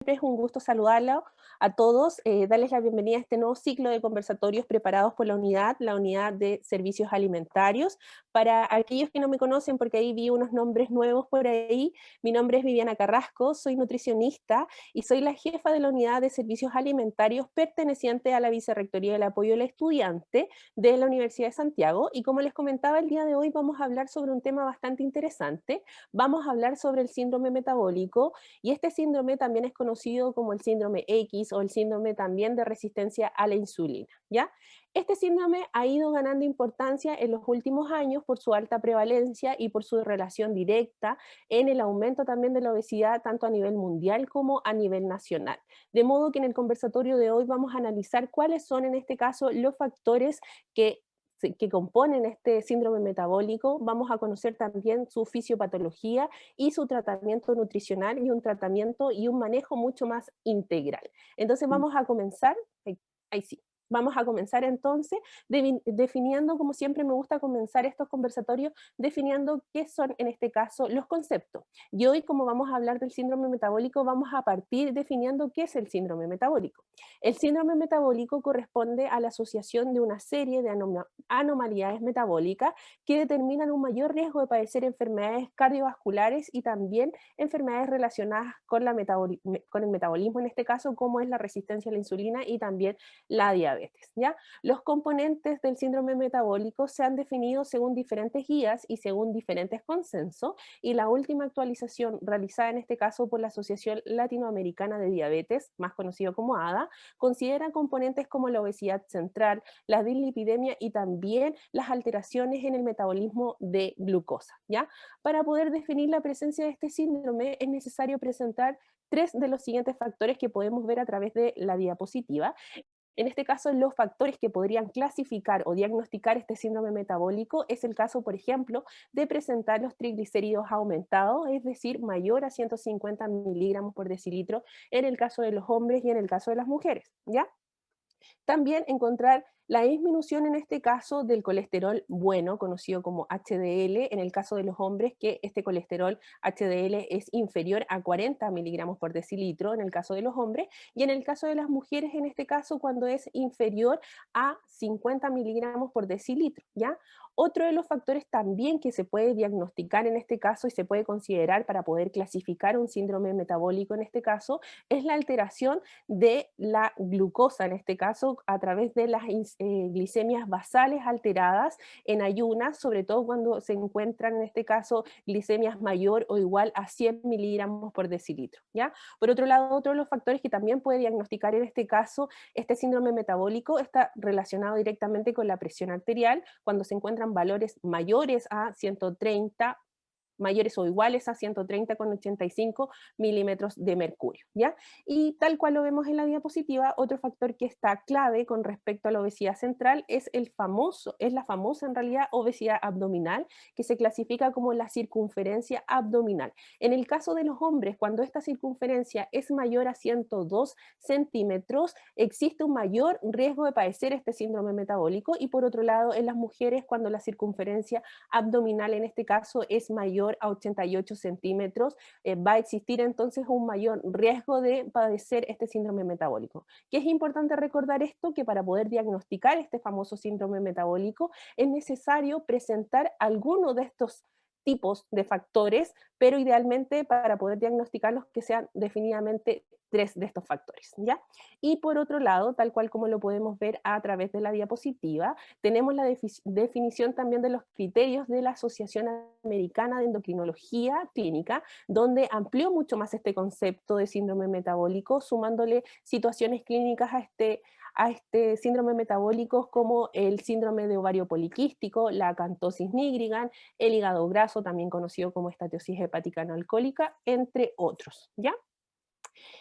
siempre es un gusto saludarlos a todos, darles la bienvenida a este nuevo ciclo de conversatorios preparados por la unidad de servicios alimentarios. Para aquellos que no me conocen, porque ahí vi unos nombres nuevos por ahí, mi nombre es Viviana Carrasco, soy nutricionista y soy la jefa de la unidad de servicios alimentarios perteneciente a la Vicerrectoría del Apoyo al Estudiante de la Universidad de Santiago. Y como les comentaba, el día de hoy vamos a hablar sobre un tema bastante interesante. Vamos a hablar sobre el síndrome metabólico, y este síndrome también es conocido como el síndrome X o el síndrome también de resistencia a la insulina, ¿ya? Este síndrome ha ido ganando importancia en los últimos años por su alta prevalencia y por su relación directa en el aumento también de la obesidad, tanto a nivel mundial como a nivel nacional. De modo que en el conversatorio de hoy vamos a analizar cuáles son en este caso los factores que que componen este síndrome metabólico. Vamos a conocer también su fisiopatología y su tratamiento nutricional, y un tratamiento y un manejo mucho más integral. Entonces Mm, vamos a comenzar, ahí sí, vamos a comenzar entonces definiendo, como siempre me gusta comenzar estos conversatorios, definiendo qué son en este caso los conceptos. Y hoy, como vamos a hablar del síndrome metabólico, vamos a partir definiendo qué es el síndrome metabólico. El síndrome metabólico corresponde a la asociación de una serie de anomalías metabólicas que determinan un mayor riesgo de padecer enfermedades cardiovasculares y también enfermedades relacionadas con, con el metabolismo, en este caso, como es la resistencia a la insulina y también la diabetes, ¿ya? Los componentes del síndrome metabólico se han definido según diferentes guías y según diferentes consensos, y la última actualización realizada en este caso por la Asociación Latinoamericana de Diabetes, más conocido como ADA, considera componentes como la obesidad central, la dislipidemia y también las alteraciones en el metabolismo de glucosa, ¿ya? Para poder definir la presencia de este síndrome es necesario presentar tres de los siguientes factores que podemos ver a través de la diapositiva. En este caso, los factores que podrían clasificar o diagnosticar este síndrome metabólico es el caso, por ejemplo, de presentar los triglicéridos aumentados, es decir, mayor a 150 miligramos por decilitro en el caso de los hombres y en el caso de las mujeres, ¿ya? También encontrar la disminución en este caso del colesterol bueno, conocido como HDL, en el caso de los hombres, que este colesterol HDL es inferior a 40 miligramos por decilitro en el caso de los hombres, y en el caso de las mujeres, en este caso, cuando es inferior a 50 miligramos por decilitro, ¿ya? Otro de los factores también que se puede diagnosticar en este caso y se puede considerar para poder clasificar un síndrome metabólico en este caso es la alteración de la glucosa, en este caso, a través de las glicemias basales alteradas en ayunas, sobre todo cuando se encuentran, en este caso, glicemias mayor o igual a 100 miligramos por decilitro, ¿ya? Por otro lado, otro de los factores que también puede diagnosticar en este caso este síndrome metabólico está relacionado directamente con la presión arterial, cuando se encuentran valores mayores a 130, mayores o iguales a 130,85 milímetros de mercurio, ¿ya? Y tal cual lo vemos en la diapositiva, otro factor que está clave con respecto a la obesidad central es la famosa en realidad obesidad abdominal, que se clasifica como la circunferencia abdominal. En el caso de los hombres, cuando esta circunferencia es mayor a 102 centímetros, existe un mayor riesgo de padecer este síndrome metabólico, y por otro lado, en las mujeres, cuando la circunferencia abdominal en este caso es mayor a 88 centímetros, va a existir entonces un mayor riesgo de padecer este síndrome metabólico. Que es importante recordar esto, que para poder diagnosticar este famoso síndrome metabólico es necesario presentar alguno de estos tipos de factores, pero idealmente para poder diagnosticarlos que sean definitivamente tres de estos factores, ¿ya? Y por otro lado, tal cual como lo podemos ver a través de la diapositiva, tenemos la definición también de los criterios de la Asociación Americana de Endocrinología Clínica, donde amplió mucho más este concepto de síndrome metabólico, sumándole situaciones clínicas a este síndrome metabólico como el síndrome de ovario poliquístico, la acantosis nigrigans, el hígado graso, también conocido como esteatosis hepática no alcohólica, entre otros, ¿ya?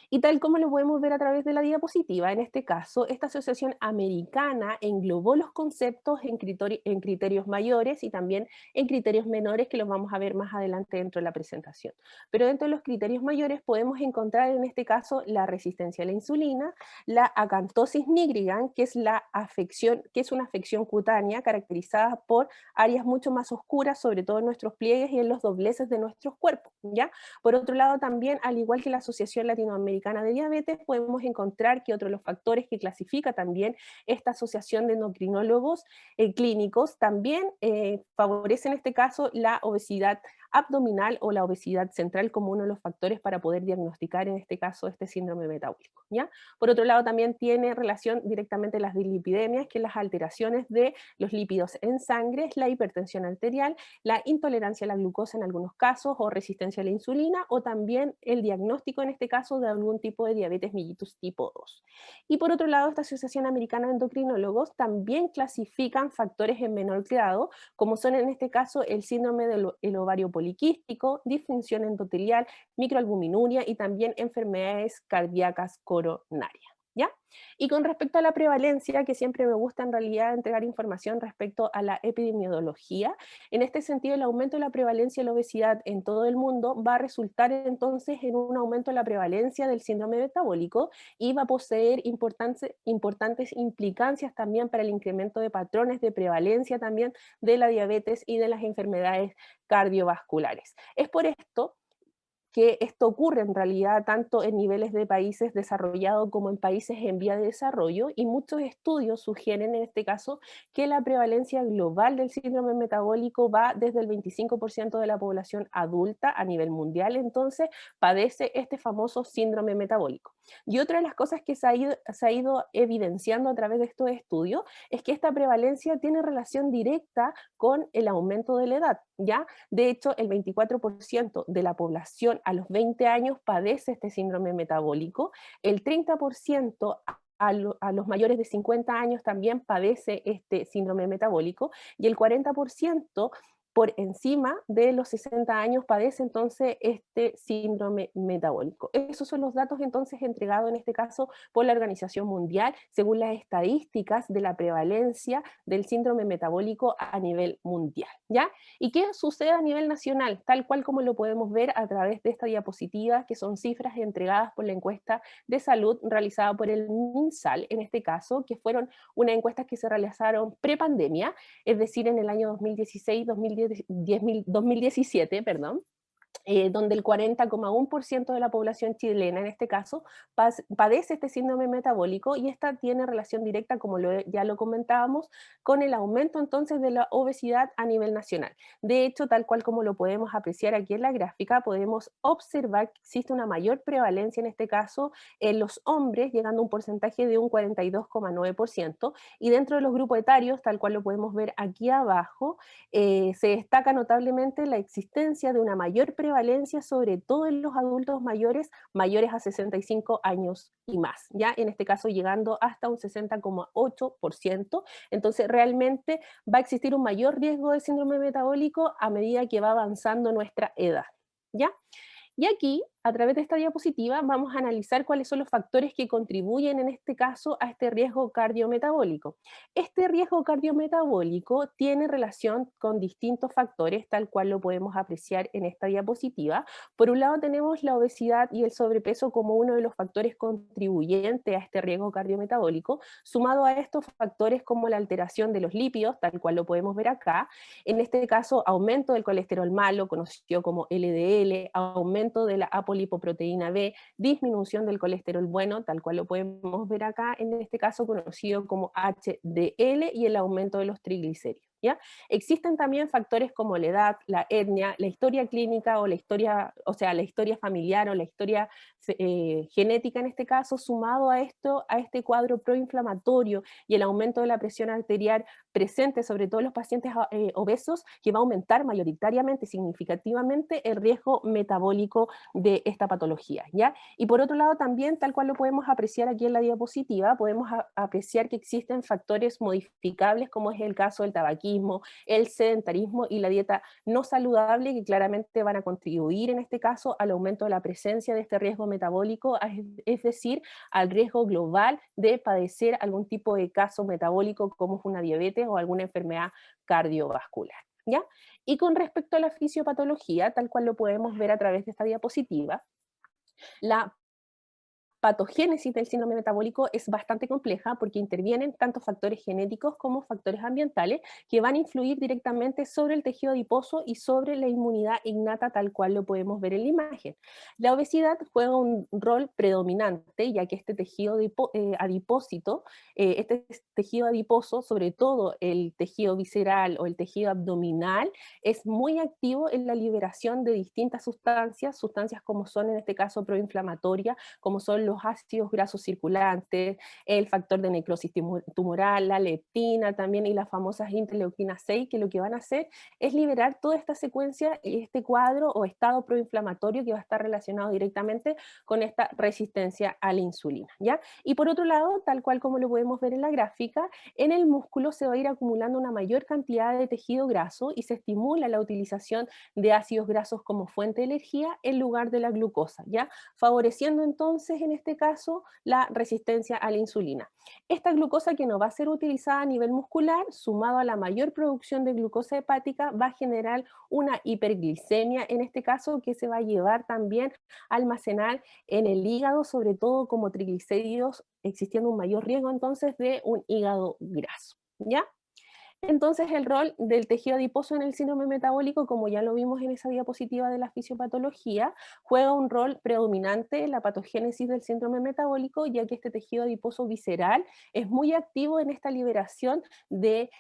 Y tal como lo podemos ver a través de la diapositiva, en este caso, esta asociación americana englobó los conceptos en criterios mayores y también en criterios menores, que los vamos a ver más adelante dentro de la presentación. Pero dentro de los criterios mayores podemos encontrar en este caso la resistencia a la insulina, la acantosis nigrigans, que es la afección, que es una afección cutánea caracterizada por áreas mucho más oscuras, sobre todo en nuestros pliegues y en los dobleces de nuestros cuerpos, ¿ya? Por otro lado, también, al igual que la Asociación Latinoamericana de Diabetes, podemos encontrar que otro de los factores que clasifica también esta asociación de endocrinólogos clínicos también favorece en este caso la obesidad abdominal o la obesidad central como uno de los factores para poder diagnosticar en este caso este síndrome metabólico, ¿ya? Por otro lado, también tiene relación directamente las dislipidemias, que es las alteraciones de los lípidos en sangre, la hipertensión arterial, la intolerancia a la glucosa en algunos casos o resistencia a la insulina, o también el diagnóstico en este caso de algún tipo de diabetes mellitus tipo 2. Y por otro lado, esta Asociación Americana de Endocrinólogos también clasifican factores en menor grado, como son en este caso el síndrome del ovario poliquístico, disfunción endotelial, microalbuminuria y también enfermedades cardíacas coronarias. ¿Ya? Y con respecto a la prevalencia, que siempre me gusta en realidad entregar información respecto a la epidemiología, en este sentido el aumento de la prevalencia de la obesidad en todo el mundo va a resultar entonces en un aumento de la prevalencia del síndrome metabólico y va a poseer importantes implicancias también para el incremento de patrones de prevalencia también de la diabetes y de las enfermedades cardiovasculares. Es por esto que esto ocurre en realidad tanto en niveles de países desarrollados como en países en vía de desarrollo, y muchos estudios sugieren en este caso que la prevalencia global del síndrome metabólico va desde el 25% de la población adulta a nivel mundial, entonces padece este famoso síndrome metabólico. Y otra de las cosas que se ha ido evidenciando a través de estos estudios es que esta prevalencia tiene relación directa con el aumento de la edad, ¿ya? De hecho, el 24% de la población a los 20 años padece este síndrome metabólico, el 30% a los mayores de 50 años también padece este síndrome metabólico y el 40% por encima de los 60 años padece entonces este síndrome metabólico. Esos son los datos entonces entregados en este caso por la Organización Mundial según las estadísticas de la prevalencia del síndrome metabólico a nivel mundial, ¿ya? ¿Y qué sucede a nivel nacional? Tal cual como lo podemos ver a través de esta diapositiva, que son cifras entregadas por la encuesta de salud realizada por el MinSal, en este caso, que fueron unas encuestas que se realizaron pre-pandemia, es decir, en el año 2016, 2017, perdón, donde el 40,1% de la población chilena, en este caso, padece este síndrome metabólico y esta tiene relación directa, como ya lo comentábamos, con el aumento entonces de la obesidad a nivel nacional. De hecho, tal cual como lo podemos apreciar aquí en la gráfica, podemos observar que existe una mayor prevalencia en este caso en los hombres, llegando a un porcentaje de un 42,9%, y dentro de los grupos etarios, tal cual lo podemos ver aquí abajo, se destaca notablemente la existencia de una mayor prevalencia, sobre todo en los adultos mayores a 65 años y más, ya en este caso llegando hasta un 60,8%. Entonces realmente va a existir un mayor riesgo de síndrome metabólico a medida que va avanzando nuestra edad, ¿ya? Y aquí, a través de esta diapositiva, vamos a analizar cuáles son los factores que contribuyen en este caso a este riesgo cardiometabólico. Este riesgo cardiometabólico tiene relación con distintos factores, tal cual lo podemos apreciar en esta diapositiva. Por un lado tenemos la obesidad y el sobrepeso como uno de los factores contribuyentes a este riesgo cardiometabólico, sumado a estos factores como la alteración de los lípidos, tal cual lo podemos ver acá, en este caso aumento del colesterol malo, conocido como LDL, aumento de la apolipoproteína B, disminución del colesterol bueno, tal cual lo podemos ver acá, en este caso conocido como HDL, y el aumento de los triglicéridos, ¿ya? Existen también factores como la edad, la etnia, la historia clínica o la historia, o sea, la historia familiar o la historia genética en este caso, sumado a esto, a este cuadro proinflamatorio y el aumento de la presión arterial presente, sobre todo en los pacientes obesos, que va a aumentar mayoritariamente, significativamente, el riesgo metabólico de esta patología, ¿ya? Y por otro lado también, tal cual lo podemos apreciar aquí en la diapositiva, podemos apreciar que existen factores modificables, como es el caso del tabaquismo, el sedentarismo y la dieta no saludable, que claramente van a contribuir en este caso al aumento de la presencia de este riesgo metabólico, es decir, al riesgo global de padecer algún tipo de caso metabólico como es una diabetes o alguna enfermedad cardiovascular, ¿ya? Y con respecto a la fisiopatología, tal cual lo podemos ver a través de esta diapositiva, la patogénesis del síndrome metabólico es bastante compleja porque intervienen tanto factores genéticos como factores ambientales que van a influir directamente sobre el tejido adiposo y sobre la inmunidad innata tal cual lo podemos ver en la imagen. La obesidad juega un rol predominante ya que este tejido adipósito, este tejido adiposo, sobre todo el tejido visceral o el tejido abdominal, es muy activo en la liberación de distintas sustancias, sustancias como son en este caso proinflamatorias, como son los ácidos grasos circulantes, el factor de necrosis tumoral, la leptina también y las famosas interleuquinas 6, que lo que van a hacer es liberar toda esta secuencia y este cuadro o estado proinflamatorio que va a estar relacionado directamente con esta resistencia a la insulina, ¿ya? Y por otro lado, tal cual como lo podemos ver en la gráfica, en el músculo se va a ir acumulando una mayor cantidad de tejido graso y se estimula la utilización de ácidos grasos como fuente de energía en lugar de la glucosa, ¿ya? Favoreciendo entonces en este caso la resistencia a la insulina. Esta glucosa que no va a ser utilizada a nivel muscular, sumado a la mayor producción de glucosa hepática, va a generar una hiperglicemia en este caso que se va a llevar también a almacenar en el hígado, sobre todo como triglicéridos, existiendo un mayor riesgo entonces de un hígado graso, ¿ya? Entonces, el rol del tejido adiposo en el síndrome metabólico, como ya lo vimos en esa diapositiva de la fisiopatología, juega un rol predominante en la patogénesis del síndrome metabólico, ya que este tejido adiposo visceral es muy activo en esta liberación de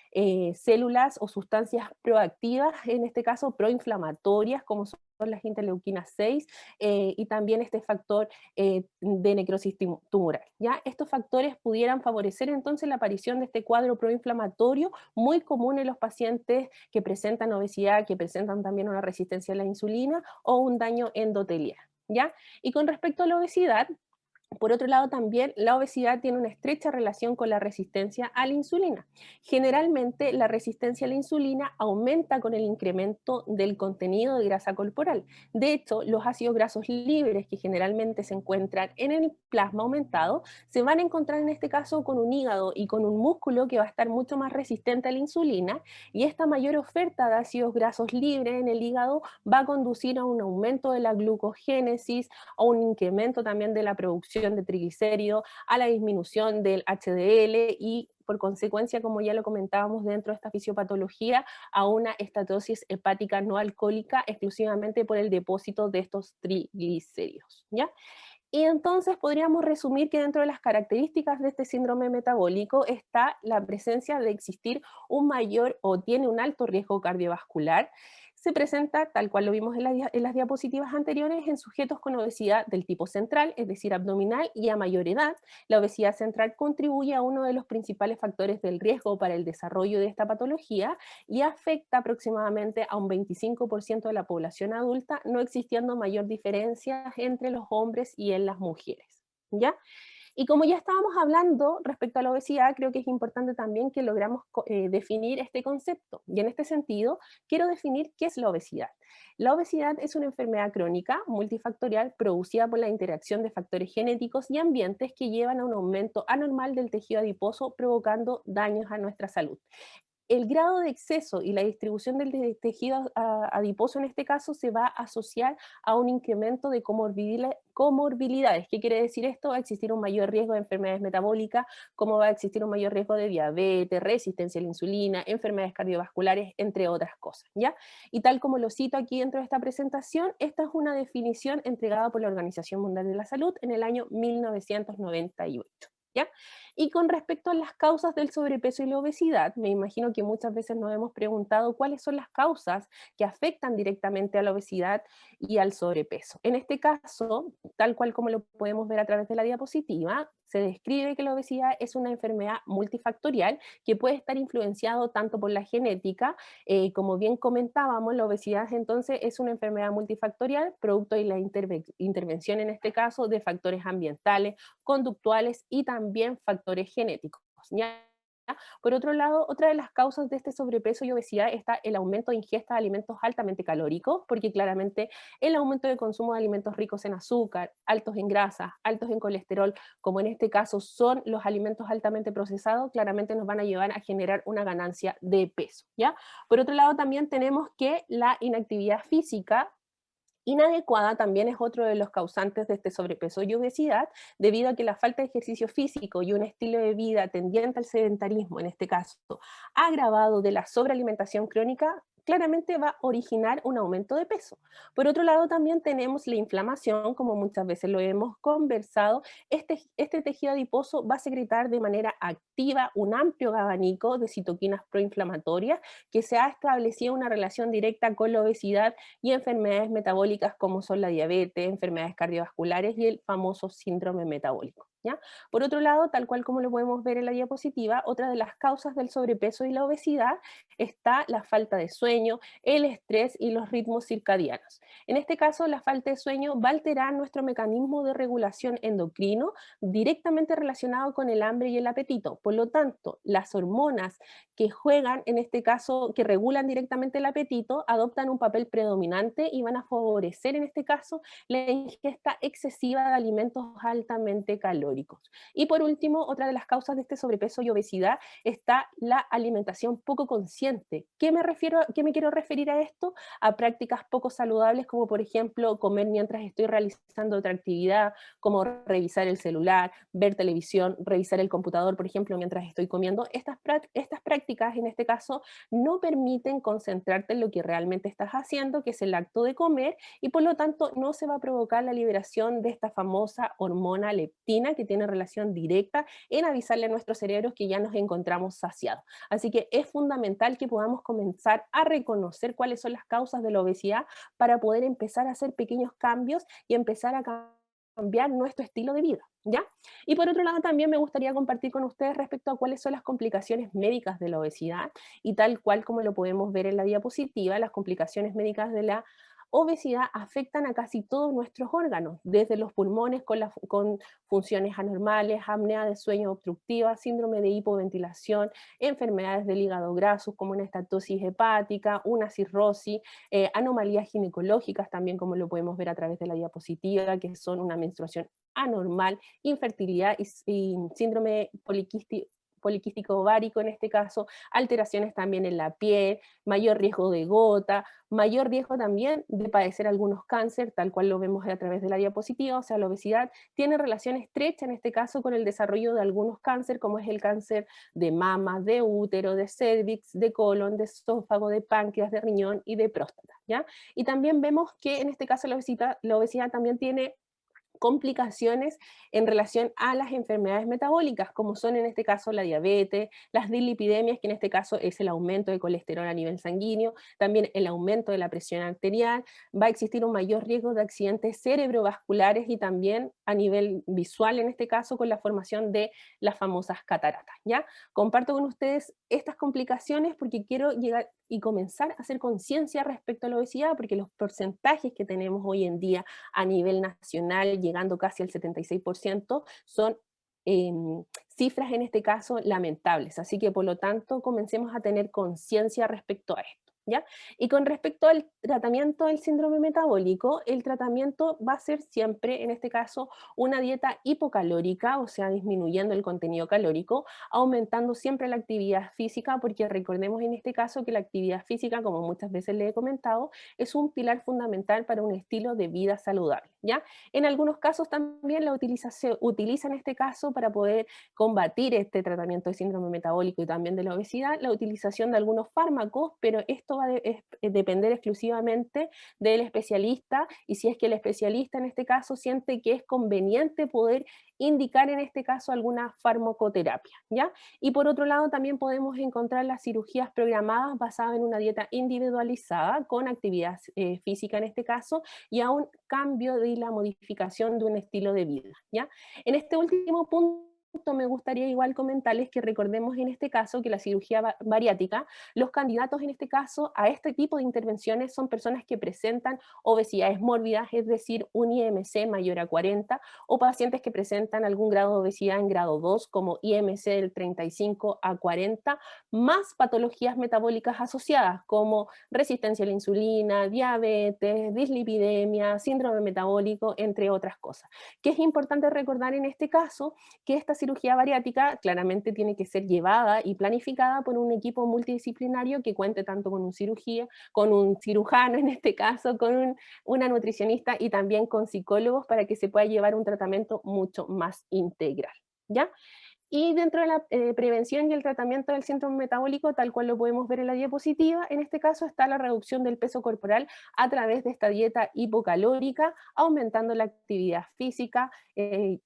células o sustancias proactivas, en este caso proinflamatorias, como son las interleuquinas 6, y también este factor de necrosis tumoral. ¿Ya? Estos factores pudieran favorecer entonces la aparición de este cuadro proinflamatorio muy común en los pacientes que presentan obesidad, que presentan también una resistencia a la insulina o un daño endotelial, ¿ya? Y con respecto a la obesidad, por otro lado, también la obesidad tiene una estrecha relación con la resistencia a la insulina. Generalmente, la resistencia a la insulina aumenta con el incremento del contenido de grasa corporal. De hecho, los ácidos grasos libres que generalmente se encuentran en el plasma aumentado se van a encontrar en este caso con un hígado y con un músculo que va a estar mucho más resistente a la insulina, y esta mayor oferta de ácidos grasos libres en el hígado va a conducir a un aumento de la glucogénesis, a un incremento también de la producción de triglicéridos, a la disminución del HDL y por consecuencia, como ya lo comentábamos dentro de esta fisiopatología, a una estatosis hepática no alcohólica exclusivamente por el depósito de estos triglicéridos, ¿ya? Y entonces podríamos resumir que dentro de las características de este síndrome metabólico está la presencia de existir un mayor o tiene un alto riesgo cardiovascular. Se presenta, tal cual lo vimos en las diapositivas anteriores, en sujetos con obesidad del tipo central, es decir, abdominal y a mayor edad. La obesidad central contribuye a uno de los principales factores del riesgo para el desarrollo de esta patología y afecta aproximadamente a un 25% de la población adulta, no existiendo mayor diferencia entre los hombres y en las mujeres, ¿ya? Y como ya estábamos hablando respecto a la obesidad, creo que es importante también que logramos definir este concepto. Y en este sentido, quiero definir qué es la obesidad. La obesidad es una enfermedad crónica multifactorial producida por la interacción de factores genéticos y ambientes que llevan a un aumento anormal del tejido adiposo, provocando daños a nuestra salud. El grado de exceso y la distribución del tejido adiposo en este caso se va a asociar a un incremento de comorbilidades. ¿Qué quiere decir esto? Va a existir un mayor riesgo de enfermedades metabólicas, como va a existir un mayor riesgo de diabetes, resistencia a la insulina, enfermedades cardiovasculares, entre otras cosas, ¿ya? Y tal como lo cito aquí dentro de esta presentación, esta es una definición entregada por la Organización Mundial de la Salud en el año 1998. ¿Ya? Y con respecto a las causas del sobrepeso y la obesidad, me imagino que muchas veces nos hemos preguntado cuáles son las causas que afectan directamente a la obesidad y al sobrepeso. En este caso, tal cual como lo podemos ver a través de la diapositiva, se describe que la obesidad es una enfermedad multifactorial que puede estar influenciado tanto por la genética, como bien comentábamos, la obesidad entonces es una enfermedad multifactorial, producto de la intervención en este caso de factores ambientales, conductuales y también factores genéticos, ¿ya? Por otro lado, otra de las causas de este sobrepeso y obesidad está el aumento de ingesta de alimentos altamente calóricos, porque claramente el aumento de consumo de alimentos ricos en azúcar, altos en grasa, altos en colesterol, como en este caso son los alimentos altamente procesados, claramente nos van a llevar a generar una ganancia de peso, ¿ya? Por otro lado, también tenemos que la inactividad física Inadecuada también es otro de los causantes de este sobrepeso y obesidad, debido a que la falta de ejercicio físico y un estilo de vida tendiente al sedentarismo, en este caso, agravado de la sobrealimentación crónica, claramente va a originar un aumento de peso. Por otro lado, también tenemos la inflamación, como muchas veces lo hemos conversado. Este tejido adiposo va a secretar de manera activa un amplio abanico de citoquinas proinflamatorias que se ha establecido una relación directa con la obesidad y enfermedades metabólicas como son la diabetes, enfermedades cardiovasculares y el famoso síndrome metabólico, ¿ya? Por otro lado, tal cual como lo podemos ver en la diapositiva, otra de las causas del sobrepeso y la obesidad está la falta de sueño, el estrés y los ritmos circadianos. En este caso, la falta de sueño va a alterar nuestro mecanismo de regulación endocrino directamente relacionado con el hambre y el apetito. Por lo tanto, las hormonas que juegan, en este caso, que regulan directamente el apetito, adoptan un papel predominante y van a favorecer, en este caso, la ingesta excesiva de alimentos altamente calóricos. Y por último, otra de las causas de este sobrepeso y obesidad está la alimentación poco consciente. ¿Qué me quiero referir a esto? A prácticas poco saludables como por ejemplo comer mientras estoy realizando otra actividad, como revisar el celular, ver televisión, revisar el computador, por ejemplo, mientras estoy comiendo. Estas prácticas, en este caso, no permiten concentrarte en lo que realmente estás haciendo, que es el acto de comer, y por lo tanto no se va a provocar la liberación de esta famosa hormona leptina que tiene relación directa en avisarle a nuestros cerebros que ya nos encontramos saciados. Así que es fundamental que podamos comenzar a reconocer cuáles son las causas de la obesidad para poder empezar a hacer pequeños cambios y empezar a cambiar nuestro estilo de vida, ¿ya? Y por otro lado, también me gustaría compartir con ustedes respecto a cuáles son las complicaciones médicas de la obesidad y tal cual como lo podemos ver en la diapositiva, las complicaciones médicas de la obesidad afectan a casi todos nuestros órganos, desde los pulmones con funciones anormales, apnea de sueño obstructiva, síndrome de hipoventilación, enfermedades del hígado graso como una estatosis hepática, una cirrosis, anomalías ginecológicas también como lo podemos ver a través de la diapositiva, que son una menstruación anormal, infertilidad y síndrome poliquístico ovárico en este caso, alteraciones también en la piel, mayor riesgo de gota, mayor riesgo también de padecer algunos cánceres, tal cual lo vemos a través de la diapositiva, o sea, la obesidad tiene relación estrecha en este caso con el desarrollo de algunos cánceres, como es el cáncer de mama, de útero, de cervix, de colon, de esófago, de páncreas, de riñón y de próstata, ¿ya? Y también vemos que en este caso la obesidad también tiene complicaciones en relación a las enfermedades metabólicas, como son en este caso la diabetes, las dislipidemias, que en este caso es el aumento de colesterol a nivel sanguíneo, también el aumento de la presión arterial, va a existir un mayor riesgo de accidentes cerebrovasculares y también a nivel visual, en este caso con la formación de las famosas cataratas, ¿ya? Comparto con ustedes estas complicaciones porque quiero llegar y comenzar a hacer conciencia respecto a la obesidad, porque los porcentajes que tenemos hoy en día a nivel nacional, llegando casi al 76%, son cifras en este caso lamentables. Así que por lo tanto comencemos a tener conciencia respecto a esto, ¿ya? Y con respecto al tratamiento del síndrome metabólico, el tratamiento va a ser siempre, en este caso, una dieta hipocalórica, o sea, disminuyendo el contenido calórico, aumentando siempre la actividad física, porque recordemos en este caso que la actividad física, como muchas veces le he comentado, es un pilar fundamental para un estilo de vida saludable, ¿ya? En algunos casos también se utiliza en este caso para poder combatir este tratamiento de síndrome metabólico y también de la obesidad, la utilización de algunos fármacos, pero esto va a depender exclusivamente del especialista y si es que el especialista en este caso siente que es conveniente poder indicar en este caso alguna farmacoterapia, ¿ya? Y por otro lado también podemos encontrar las cirugías programadas basadas en una dieta individualizada con actividad física en este caso y a un cambio de la modificación de un estilo de vida, ¿ya? En este último punto me gustaría igual comentarles que recordemos en este caso que la cirugía bariátrica, los candidatos en este caso a este tipo de intervenciones son personas que presentan obesidades mórbidas, es decir, un IMC mayor a 40, o pacientes que presentan algún grado de obesidad en grado 2, como IMC del 35 a 40, más patologías metabólicas asociadas, como resistencia a la insulina, diabetes, dislipidemia, síndrome metabólico, entre otras cosas. Que es importante recordar en este caso que esta cirugía bariátrica claramente tiene que ser llevada y planificada por un equipo multidisciplinario que cuente tanto con con un cirujano en este caso, con una nutricionista y también con psicólogos para que se pueda llevar un tratamiento mucho más integral, ¿ya? Y dentro de la prevención y el tratamiento del síndrome metabólico, tal cual lo podemos ver en la diapositiva, en este caso está la reducción del peso corporal a través de esta dieta hipocalórica, aumentando la actividad física,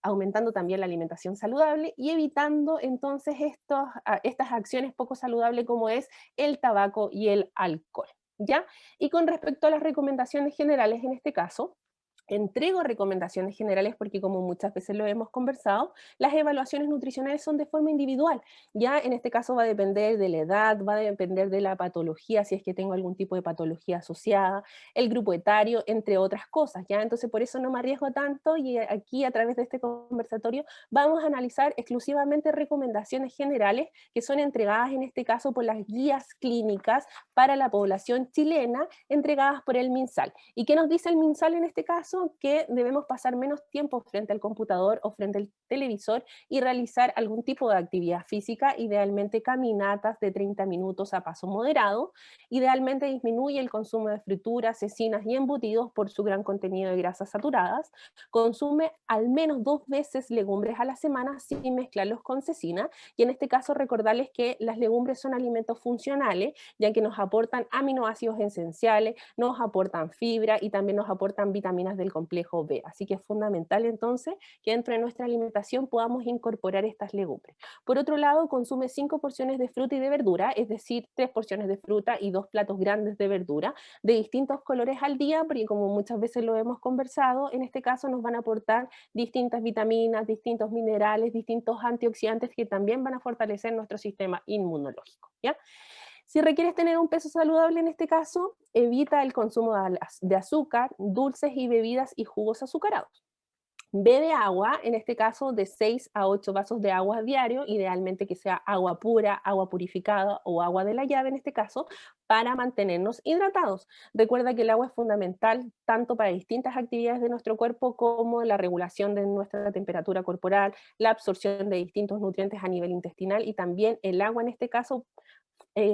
aumentando también la alimentación saludable y evitando entonces estas acciones poco saludables como es el tabaco y el alcohol, ¿ya? Y con respecto a las recomendaciones generales en este caso, entrego recomendaciones generales porque como muchas veces lo hemos conversado, las evaluaciones nutricionales son de forma individual. Ya en este caso va a depender de la edad, va a depender de la patología, si es que tengo algún tipo de patología asociada, el grupo etario, entre otras cosas. Ya entonces por eso no me arriesgo tanto y aquí a través de este conversatorio vamos a analizar exclusivamente recomendaciones generales que son entregadas en este caso por las guías clínicas para la población chilena entregadas por el MinSal. ¿Y qué nos dice el MinSal en este caso? Que debemos pasar menos tiempo frente al computador o frente al televisor y realizar algún tipo de actividad física, idealmente caminatas de 30 minutos a paso moderado. Idealmente disminuye el consumo de frituras, cecinas y embutidos por su gran contenido de grasas saturadas. Consume al menos 2 veces legumbres a la semana sin mezclarlos con cecina. Y en este caso recordarles que las legumbres son alimentos funcionales, ya que nos aportan aminoácidos esenciales, nos aportan fibra y también nos aportan vitaminas del complejo B. Así que es fundamental entonces que dentro de nuestra alimentación podamos incorporar estas legumbres. Por otro lado, consume 5 porciones de fruta y de verdura, es decir, 3 porciones de fruta y 2 platos grandes de verdura, de distintos colores al día, porque como muchas veces lo hemos conversado, en este caso nos van a aportar distintas vitaminas, distintos minerales, distintos antioxidantes que también van a fortalecer nuestro sistema inmunológico, ¿ya? Si requieres tener un peso saludable en este caso, evita el consumo de azúcar, dulces y bebidas y jugos azucarados. Bebe agua, en este caso de 6 a 8 vasos de agua diario, idealmente que sea agua pura, agua purificada o agua de la llave en este caso, para mantenernos hidratados. Recuerda que el agua es fundamental tanto para distintas actividades de nuestro cuerpo como la regulación de nuestra temperatura corporal, la absorción de distintos nutrientes a nivel intestinal y también el agua en este caso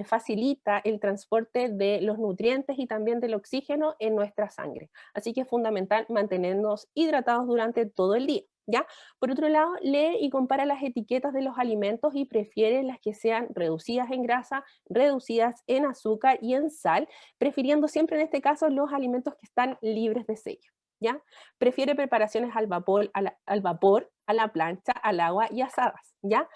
facilita el transporte de los nutrientes y también del oxígeno en nuestra sangre. Así que es fundamental mantenernos hidratados durante todo el día, ¿ya? Por otro lado, lee y compara las etiquetas de los alimentos y prefiere las que sean reducidas en grasa, reducidas en azúcar y en sal, prefiriendo siempre en este caso los alimentos que están libres de sello, ¿ya? Prefiere preparaciones a la plancha, al agua y asadas, ¿ya?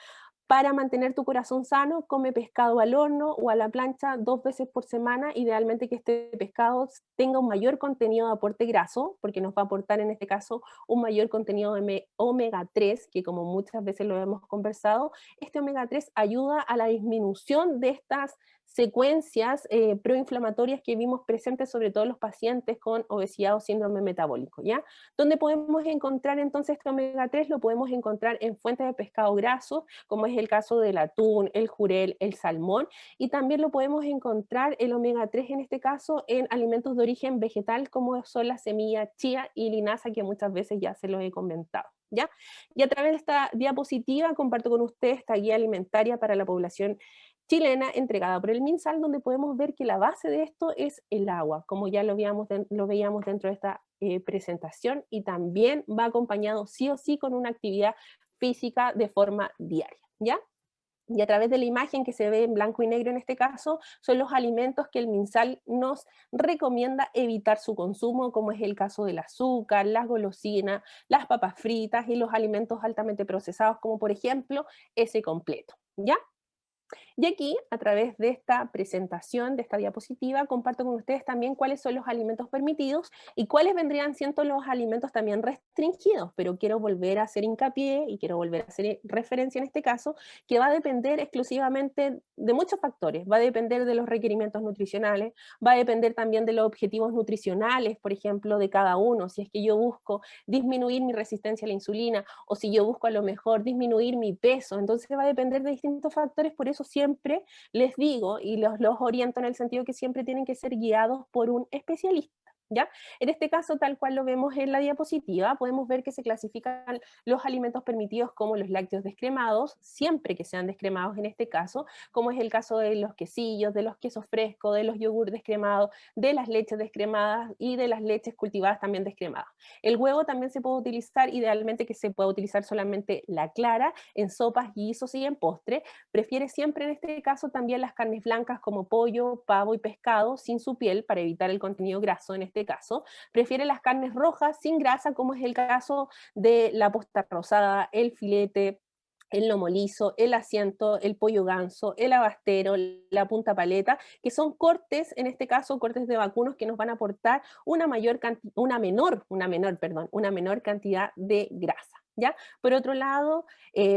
Para mantener tu corazón sano, come pescado al horno o a la plancha 2 veces por semana, idealmente que este pescado tenga un mayor contenido de aporte graso, porque nos va a aportar en este caso un mayor contenido de omega 3, que como muchas veces lo hemos conversado, este omega 3 ayuda a la disminución de estas secuencias proinflamatorias que vimos presentes sobre todo en los pacientes con obesidad o síndrome metabólico, ¿ya? ¿Dónde podemos encontrar entonces este omega 3? Lo podemos encontrar en fuentes de pescado graso, como es el caso del atún, el jurel, el salmón, y también lo podemos encontrar el omega 3 en este caso en alimentos de origen vegetal como son las semillas chía y linaza que muchas veces ya se los he comentado, ¿ya? Y a través de esta diapositiva comparto con ustedes esta guía alimentaria para la población chilena entregada por el MinSal, donde podemos ver que la base de esto es el agua, como ya lo veíamos dentro de esta presentación, y también va acompañado sí o sí con una actividad física de forma diaria, ¿ya? Y a través de la imagen que se ve en blanco y negro en este caso, son los alimentos que el MinSal nos recomienda evitar su consumo, como es el caso del azúcar, las golosinas, las papas fritas y los alimentos altamente procesados, como por ejemplo ese completo, ¿ya? Y aquí, a través de esta presentación, de esta diapositiva, comparto con ustedes también cuáles son los alimentos permitidos y cuáles vendrían siendo los alimentos también restringidos, pero quiero volver a hacer hincapié y quiero volver a hacer referencia en este caso, que va a depender exclusivamente de muchos factores, va a depender de los requerimientos nutricionales, va a depender también de los objetivos nutricionales, por ejemplo, de cada uno, si es que yo busco disminuir mi resistencia a la insulina o si yo busco a lo mejor disminuir mi peso, entonces va a depender de distintos factores, por eso siempre les digo y los oriento en el sentido que siempre tienen que ser guiados por un especialista. ¿Ya? En este caso, tal cual lo vemos en la diapositiva, podemos ver que se clasifican los alimentos permitidos como los lácteos descremados, siempre que sean descremados en este caso, como es el caso de los quesillos, de los quesos frescos, de los yogur descremados, de las leches descremadas y de las leches cultivadas también descremadas. El huevo también se puede utilizar, idealmente que se pueda utilizar solamente la clara en sopas, guisos y en postre. Prefiere siempre en este caso también las carnes blancas como pollo, pavo y pescado sin su piel para evitar el contenido graso en este caso. Prefiere las carnes rojas sin grasa como es el caso de la posta rosada, el filete, el lomo liso, el asiento, el pollo ganso, el abastero, la punta paleta, que son cortes, en este caso cortes de vacunos que nos van a aportar una menor cantidad de grasa. ¿Ya? Por otro lado,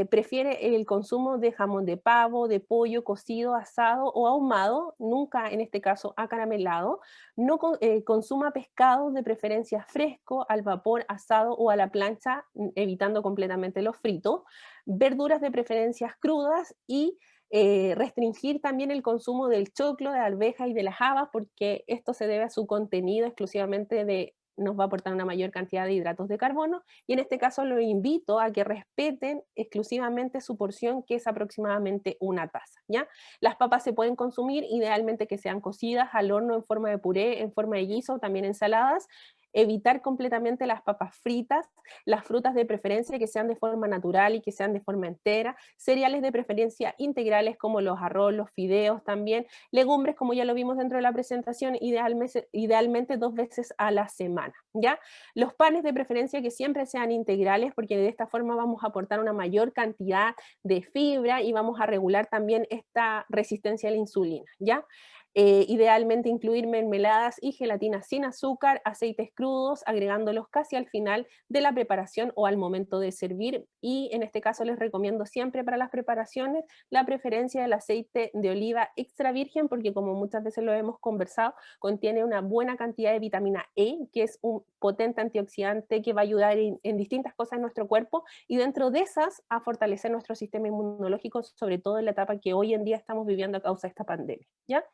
prefiere el consumo de jamón de pavo, de pollo cocido, asado o ahumado, nunca en este caso acaramelado. No consuma pescado de preferencia fresco, al vapor, asado o a la plancha, evitando completamente los fritos. Verduras de preferencias crudas y restringir también el consumo del choclo, de alveja y de las habas, porque esto se debe a su contenido exclusivamente de nos va a aportar una mayor cantidad de hidratos de carbono y en este caso lo invito a que respeten exclusivamente su porción, que es aproximadamente una taza, ¿ya? Las papas se pueden consumir, idealmente que sean cocidas al horno en forma de puré, en forma de guiso, también ensaladas, evitar completamente las papas fritas, las frutas de preferencia que sean de forma natural y que sean de forma entera, cereales de preferencia integrales como los arroz, los fideos también, legumbres como ya lo vimos dentro de la presentación, idealmente 2 veces a la semana, ¿ya? Los panes de preferencia que siempre sean integrales porque de esta forma vamos a aportar una mayor cantidad de fibra y vamos a regular también esta resistencia a la insulina, ¿ya? Idealmente incluir mermeladas y gelatinas sin azúcar, aceites crudos, agregándolos casi al final de la preparación o al momento de servir. Y en este caso les recomiendo siempre para las preparaciones la preferencia del aceite de oliva extra virgen, porque como muchas veces lo hemos conversado, contiene una buena cantidad de vitamina E, que es un potente antioxidante que va a ayudar en distintas cosas en nuestro cuerpo y dentro de esas a fortalecer nuestro sistema inmunológico, sobre todo en la etapa que hoy en día estamos viviendo a causa de esta pandemia, ¿ya?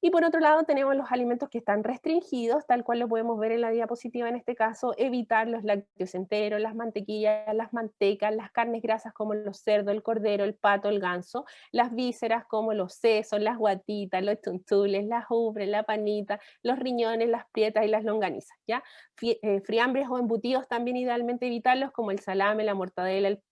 Y por otro lado tenemos los alimentos que están restringidos, tal cual lo podemos ver en la diapositiva en este caso, evitar los lácteos enteros, las mantequillas, las mantecas, las carnes grasas como los cerdos, el cordero, el pato, el ganso, las vísceras como los sesos, las guatitas, los chunchules, las ubres, la panita, los riñones, las prietas y las longanizas, ¿ya? Friambres o embutidos también idealmente evitarlos como el salame, la mortadela, el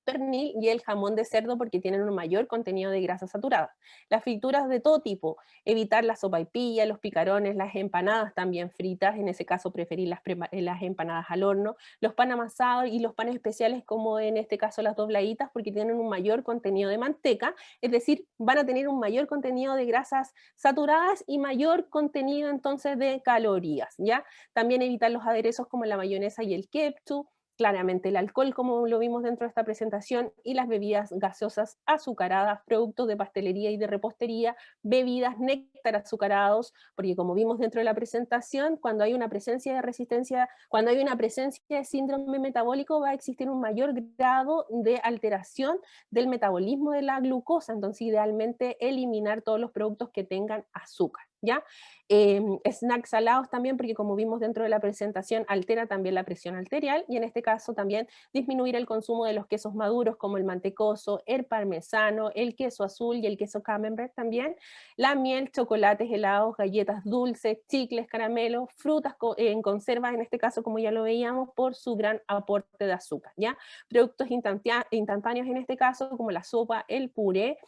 pernil y el jamón de cerdo porque tienen un mayor contenido de grasa saturada. Las frituras de todo tipo, evitar la sopaipilla, los picarones, las empanadas también fritas, en ese caso preferir las empanadas al horno, los pan amasados y los panes especiales como en este caso las dobladitas porque tienen un mayor contenido de manteca, es decir, van a tener un mayor contenido de grasas saturadas y mayor contenido entonces de calorías, ¿ya? También evitar los aderezos como la mayonesa y el ketchup, claramente el alcohol, como lo vimos dentro de esta presentación, y las bebidas gaseosas azucaradas, productos de pastelería y de repostería, bebidas néctar azucarados, porque como vimos dentro de la presentación, cuando hay una presencia de resistencia, cuando hay una presencia de síndrome metabólico, va a existir un mayor grado de alteración del metabolismo de la glucosa, entonces idealmente eliminar todos los productos que tengan azúcar, ¿ya? Snacks salados también, porque como vimos dentro de la presentación, altera también la presión arterial y en este caso también disminuir el consumo de los quesos maduros como el mantecoso, el parmesano, el queso azul y el queso camembert también, la miel, chocolates, helados, galletas dulces, chicles, caramelos, frutas en conserva, en este caso como ya lo veíamos, por su gran aporte de azúcar, ¿ya? Productos instantáneos en este caso como la sopa, el puré,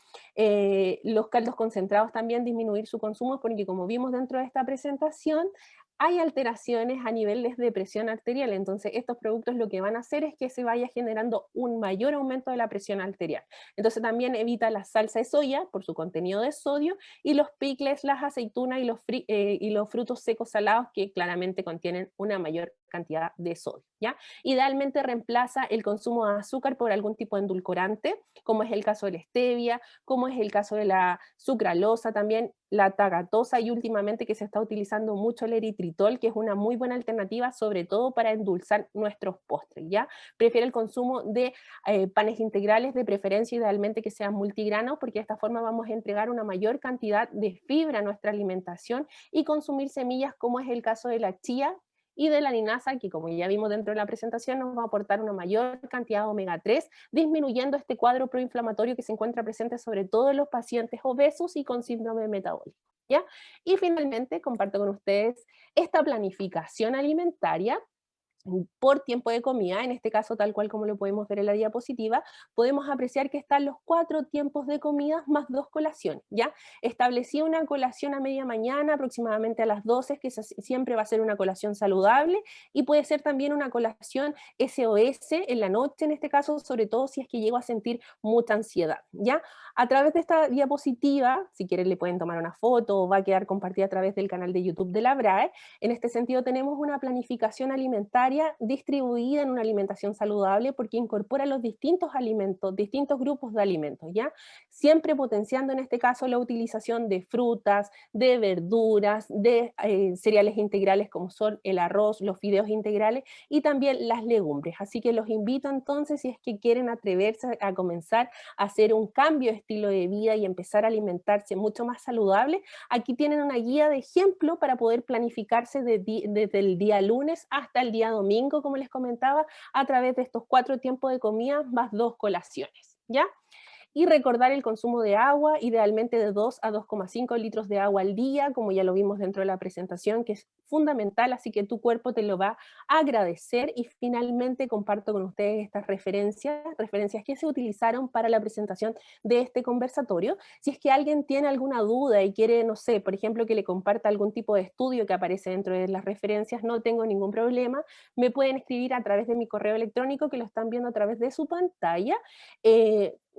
los caldos concentrados también disminuir su consumo porque como vimos dentro de esta presentación, hay alteraciones a niveles de presión arterial, entonces estos productos lo que van a hacer es que se vaya generando un mayor aumento de la presión arterial. Entonces también evita la salsa de soya por su contenido de sodio y los picles, las aceitunas y los frutos secos salados que claramente contienen una mayor cantidad de sodio, ¿ya? Idealmente reemplaza el consumo de azúcar por algún tipo de endulcorante, como es el caso de la stevia, como es el caso de la sucralosa también, la tagatosa y últimamente que se está utilizando mucho el eritritol, que es una muy buena alternativa, sobre todo para endulzar nuestros postres, ¿ya? Prefiere el consumo de panes integrales, de preferencia idealmente que sean multigranos, porque de esta forma vamos a entregar una mayor cantidad de fibra a nuestra alimentación y consumir semillas como es el caso de la chía y de la linaza, que como ya vimos dentro de la presentación, nos va a aportar una mayor cantidad de omega 3, disminuyendo este cuadro proinflamatorio que se encuentra presente sobre todo en los pacientes obesos y con síndrome metabólico. ¿Ya? Y finalmente comparto con ustedes esta planificación alimentaria por tiempo de comida, en este caso tal cual como lo podemos ver en la diapositiva, podemos apreciar que están los 4 tiempos de comida más 2 colaciones, ¿ya? Establecí una colación a media mañana, aproximadamente a las 12, que siempre va a ser una colación saludable, y puede ser también una colación SOS en la noche, en este caso, sobre todo si es que llego a sentir mucha ansiedad, ¿ya? A través de esta diapositiva, si quieren le pueden tomar una foto o va a quedar compartida a través del canal de YouTube de la BRAE. En este sentido tenemos una planificación alimentaria distribuida en una alimentación saludable porque incorpora los distintos alimentos, distintos grupos de alimentos, ¿ya? Siempre potenciando en este caso la utilización de frutas, de verduras, de cereales integrales como son el arroz, los fideos integrales y también las legumbres. Así que los invito entonces, si es que quieren atreverse a comenzar a hacer un cambio de estilo de vida y empezar a alimentarse mucho más saludable, aquí tienen una guía de ejemplo para poder planificarse desde el día lunes hasta el día domingo, como les comentaba, a través de estos 4 tiempos de comida más 2 colaciones, ¿ya? Y recordar el consumo de agua, idealmente de 2 a 2,5 litros de agua al día, como ya lo vimos dentro de la presentación, que es fundamental, así que tu cuerpo te lo va a agradecer. Y finalmente comparto con ustedes estas referencias que se utilizaron para la presentación de este conversatorio. Si es que alguien tiene alguna duda y quiere, no sé, por ejemplo, que le comparta algún tipo de estudio que aparece dentro de las referencias, no tengo ningún problema. Me pueden escribir a través de mi correo electrónico, que lo están viendo a través de su pantalla.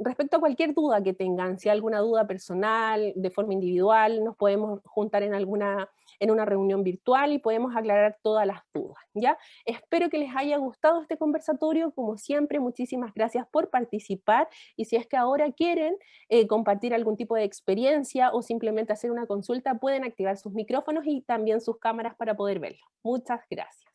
Respecto a cualquier duda que tengan, si hay alguna duda personal, de forma individual, nos podemos juntar en una reunión virtual y podemos aclarar todas las dudas, ¿ya? Espero que les haya gustado este conversatorio, como siempre, muchísimas gracias por participar y si es que ahora quieren compartir algún tipo de experiencia o simplemente hacer una consulta, pueden activar sus micrófonos y también sus cámaras para poder verlo. Muchas gracias.